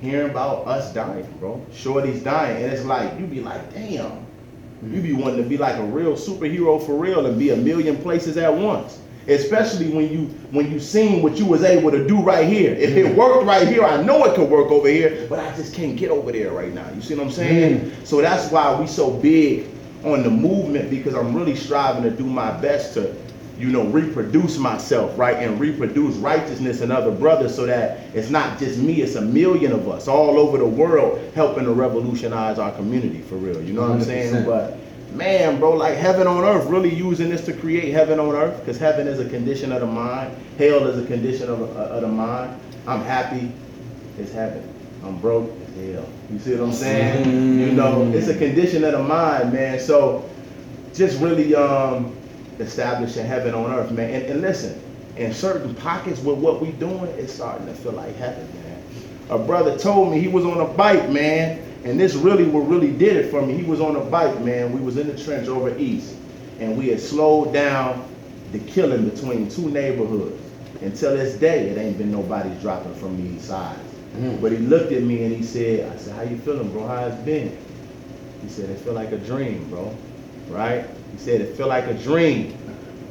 hearing about us dying, bro. Shorty's dying, and it's like, you be like, damn. You be wanting to be like a real superhero for real and be a million places at once. Especially when you seen what you was able to do right here. If it worked right here, I know it could work over here, but I just can't get over there right now. You see what I'm saying? So that's why we so big on the movement, because I'm really striving to do my best to, reproduce myself, right? And reproduce righteousness in other brothers, so that it's not just me, it's a million of us all over the world helping to revolutionize our community for real. You know what I'm saying? But man, bro, like heaven on earth, really using this to create heaven on earth, because heaven is a condition of the mind, hell is a condition of the mind. I'm happy, it's heaven. I'm broke, it's hell. You see what I'm saying? It's a condition of the mind, man. So just really establishing heaven on earth, man. And listen, in certain pockets with what we doing, it's starting to feel like heaven, man. A brother told me he was on a bike, man, and this really what really did it for me. He was on a bike, man. We was in the trench over east, and we had slowed down the killing between two neighborhoods. Until this day, it ain't been nobody dropping from these sides. But he looked at me and he said, I said, how you feeling, bro? How it's been? He said, it feel like a dream, bro. Right? He said, it feel like a dream.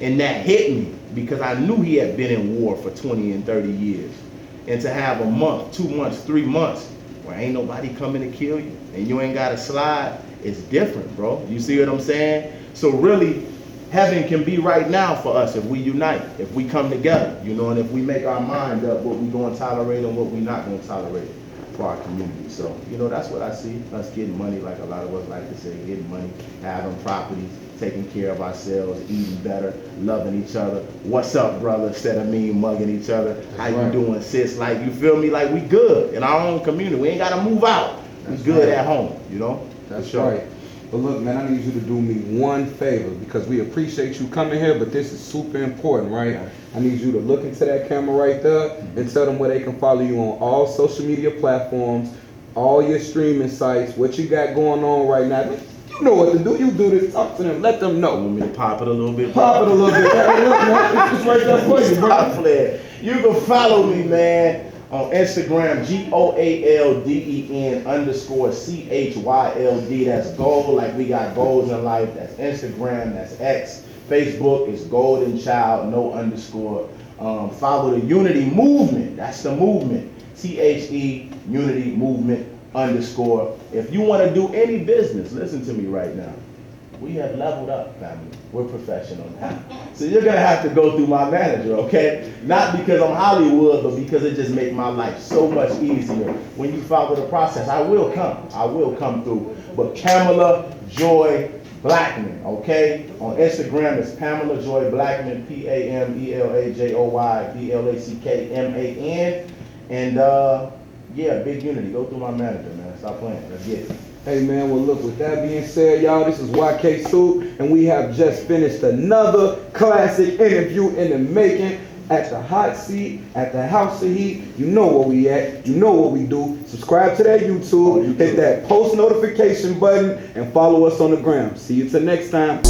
And that hit me, because I knew he had been in war for 20 and 30 years. And to have a month, 2 months, 3 months, where ain't nobody coming to kill you, and you ain't got to slide, it's different, bro. You see what I'm saying? So really, heaven can be right now for us if we unite, if we come together, and if we make our mind up what we're going to tolerate and what we're not going to tolerate for our community. So, that's what I see, us getting money, like a lot of us like to say, getting money, having properties, taking care of ourselves, eating better, loving each other. What's up, brother? Instead of me mugging each other. How you doing, sis? Like, you feel me? Like, we good in our own community. We ain't gotta move out. We good at home, you know? That's right. But look, man, I need you to do me one favor because we appreciate you coming here, but this is super important, right? I need you to look into that camera right there and tell them where they can follow you on all social media platforms, all your streaming sites, what you got going on right now. You know what to do. You do this. Talk to them. Let them know. Want me to pop it a little bit? Pop it a little bit. Hey, look, man, it's right there for you, bro. You can follow me, man, on Instagram, GOALDE_CHYLD. That's goal, like we got goals in life. That's Instagram, that's X. Facebook is Goalden Chyld, no underscore. Follow the Unity Movement. That's the movement. THE Unity Movement _. If you want to do any business, listen to me right now. We have leveled up, family. We're professional now. So you're going to have to go through my manager, okay? Not because I'm Hollywood, but because it just makes my life so much easier. When you follow the process, I will come through. But Pamela Joy Blackman, okay? On Instagram, it's Pamela Joy Blackman, PAMELAJOYBLACKMAN. And yeah, big unity. Go through my manager, man. Stop playing. Let's get it. Hey man, well look, with that being said, y'all, this is YK Soup, and we have just finished another classic interview in the making at the hot seat, at the House of Heat. You know where we at, you know what we do. Subscribe to that YouTube, hit that post notification button, and follow us on the gram. See you till next time.